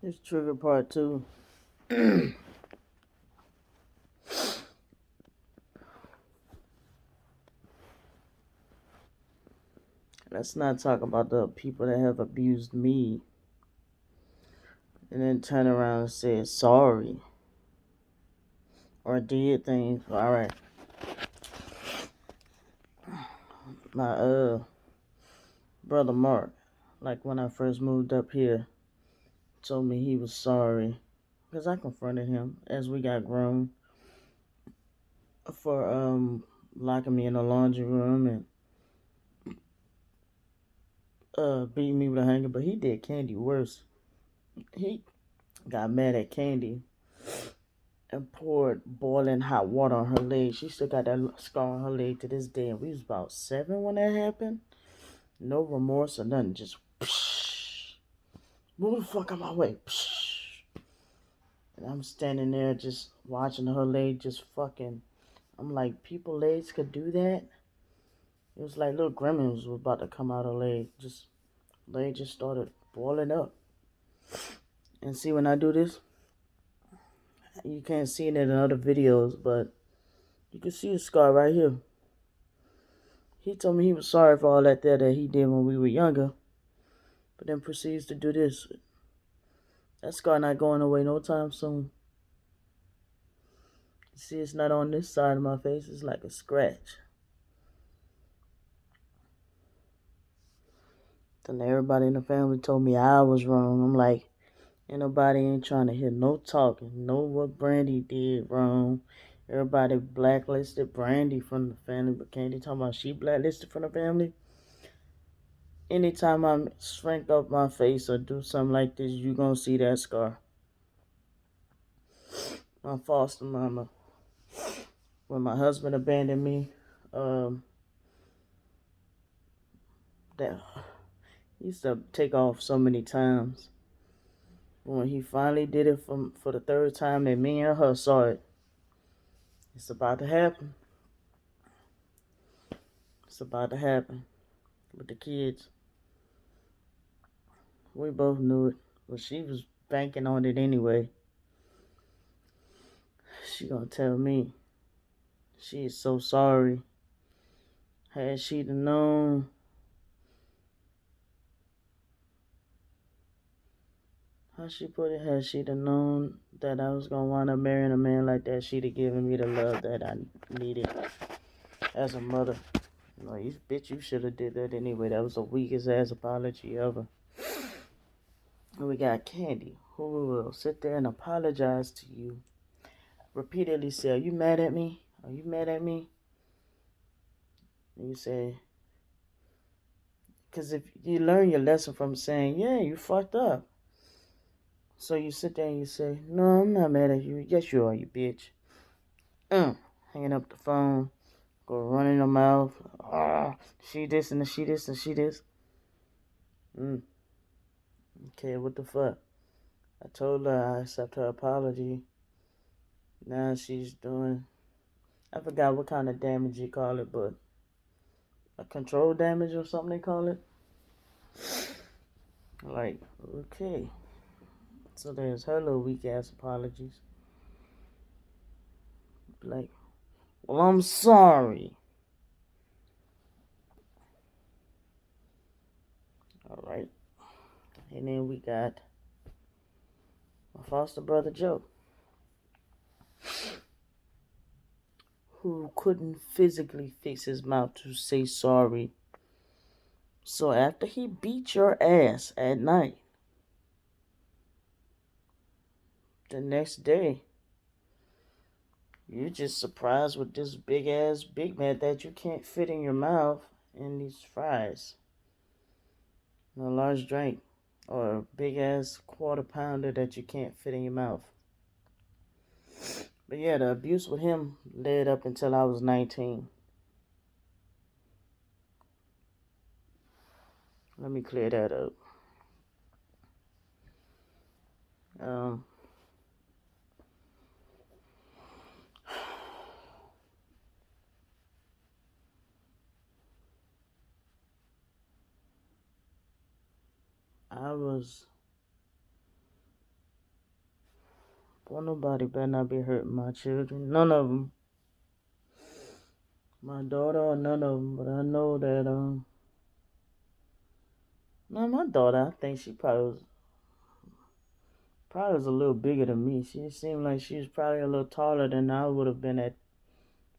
It's trigger part two. Let's not talk about the people that have abused me and then turn around and say sorry or did things. All right, my brother Mark, like when I first moved up here, told me he was sorry because I confronted him as we got grown for locking me in the laundry room and beating me with a hanger. But he did Candy worse. He got mad at Candy and poured boiling hot water on her leg. She still got that scar on her leg to this day. And we was about 7 when that happened. No remorse or nothing. Just psh, move the fuck out my way. Psh. And I'm standing there just watching her leg just fucking. I'm like, people legs could do that. It was like little gremlins was about to come out of her leg. Just leg just started boiling up. And see when I do this, you can't see it in other videos, but you can see a scar right here. He told me he was sorry for all that he did when we were younger, but then proceeds to do this. That scar not going away no time soon. You see, it's not on this side of my face. It's like a scratch. Then everybody in the family told me I was wrong. I'm like, ain't trying to hear no talking. Know what Brandy did wrong. Everybody blacklisted Brandy from the family, but Candy talking about she blacklisted from the family. Anytime I shrink up my face or do something like this, you gonna see that scar. My foster mama, when my husband abandoned me, that he used to take off so many times. When he finally did it for the third time, and me and her saw it, it's about to happen. It's about to happen with the kids. We both knew it, but she was banking on it anyway. She gonna tell me she is so sorry. Had she known, how she put it, had she known that I was gonna wind up marrying a man like that, she'd have given me the love that I needed as a mother. No, you should have did that anyway. That was the weakest ass apology ever. And we got Candy, who will sit there and apologize to you. Repeatedly say, "Are you mad at me? Are you mad at me?" And you say, because if you learn your lesson from saying, "Yeah, you fucked up." So you sit there and you say, "No, I'm not mad at you." "Yes, you are, you bitch." Hanging up the phone, go running her mouth. She this and she this and she this. Okay, what the fuck? I told her I accept her apology. Now she's doing, I forgot what kind of damage you call it, but a control damage or something they call it. Like, okay. So there's her little weak ass apologies. Like, well, I'm sorry. Alright. And then we got my foster brother Joe, who couldn't physically fix his mouth to say sorry. So after he beat your ass at night, the next day, you're just surprised with this big ass Big Mac that you can't fit in your mouth and these fries. And a large drink or a big ass quarter pounder that you can't fit in your mouth. But yeah, the abuse with him led up until I was 19. Let me clear that up. Um, I was Boy, nobody better not be hurting my children. None of them. My daughter or none of them. But I know that, no, my daughter, I think she probably was a little bigger than me. She seemed like she was probably a little taller than I would have been at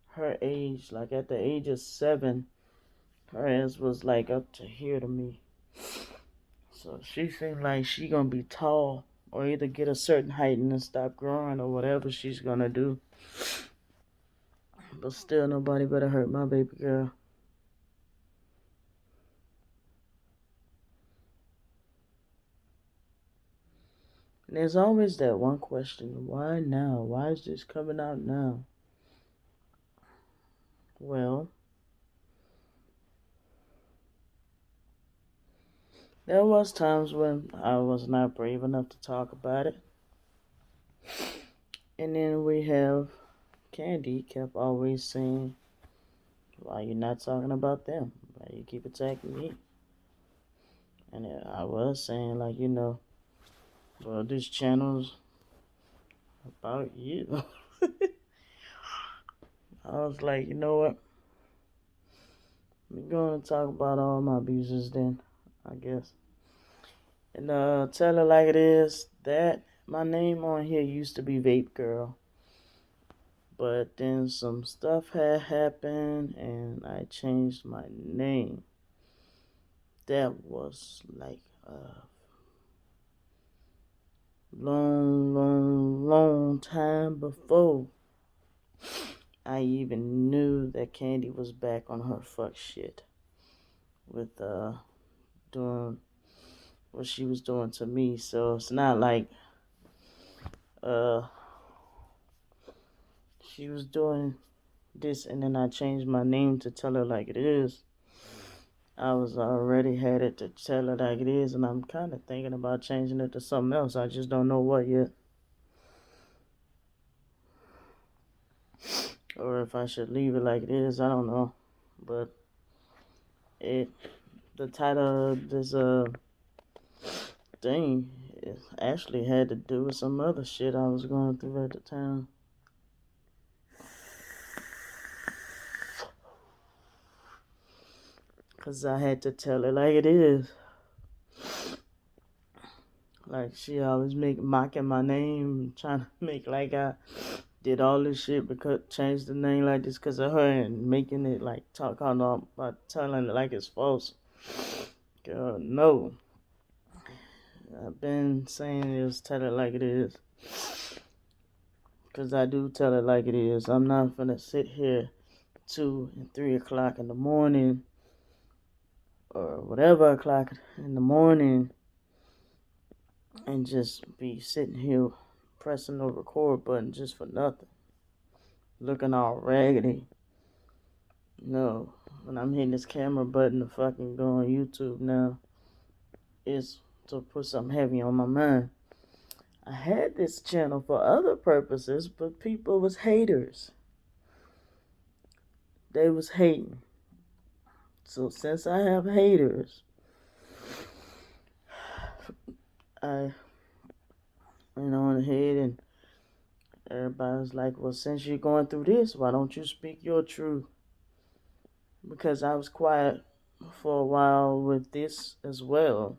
her age. Like at the age of 7, her ass was like up to here to me. So she seemed like she gonna be tall or either get a certain height and then stop growing or whatever she's gonna do. But still, nobody better hurt my baby girl. And there's always that one question: why now? Why is this coming out now? Well, there was times when I was not brave enough to talk about it. And then we have Candy kept always saying, why you not talking about them? Why you keep attacking me? And I was saying, like, well, this channel's about you. I was like, you know what? We're going to talk about all my abuses then, I guess. And tell her like it is that my name on here used to be Vape Girl. But then some stuff had happened and I changed my name. That was like a long time before I even knew that Candy was back on her fuck shit with doing what she was doing to me. So it's not like uh she was doing this and then I changed my name to tell her like it is. I was already had it to tell her like it is, and I'm kind of thinking about changing it to something else. I just don't know what yet. Or if I should leave it like it is, I don't know. But it the title of this thing it actually had to do with some other shit I was going through at the time. Cause I had to tell it like it is. Like she always mocking my name, trying to make like I did all this shit because changed the name like this because of her and making it like talking about telling it like it's false. Girl, no. I've been saying is tell it like it is. Because I do tell it like it is. I'm not gonna sit here 2 and 3 o'clock in the morning or whatever o'clock in the morning and just be sitting here pressing the record button just for nothing. Looking all raggedy. No. When I'm hitting this camera button to fucking go on YouTube now, it's to put something heavy on my mind. I had this channel for other purposes, but people was haters. They was hating. So since I have haters, I went on ahead and everybody was like, well, since you're going through this, why don't you speak your truth? Because I was quiet for a while with this as well.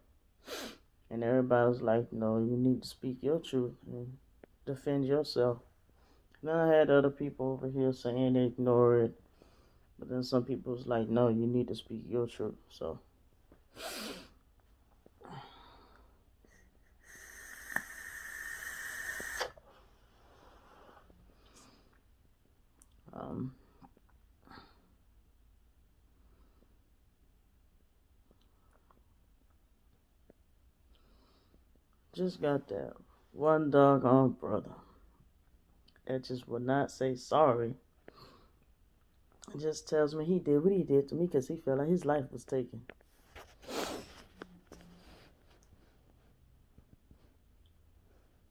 And everybody was like, no, you need to speak your truth and defend yourself. Then I had other people over here saying they ignore it. But then some people was like, no, you need to speak your truth. So um just got that one doggone brother that just would not say sorry. It just tells me he did what he did to me because he felt like his life was taken.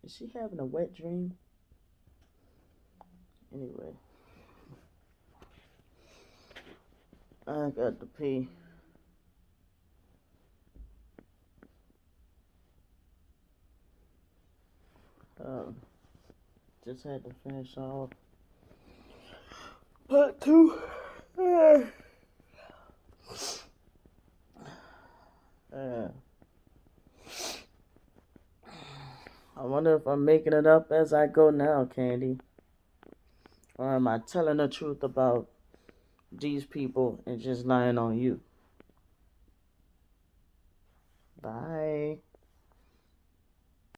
Is she having a wet dream? Anyway, I got to pee. Um, Just had to finish off part two. Uh, I wonder if I'm making it up as I go now, Candy. Or am I telling the truth about these people and just lying on you? Bye.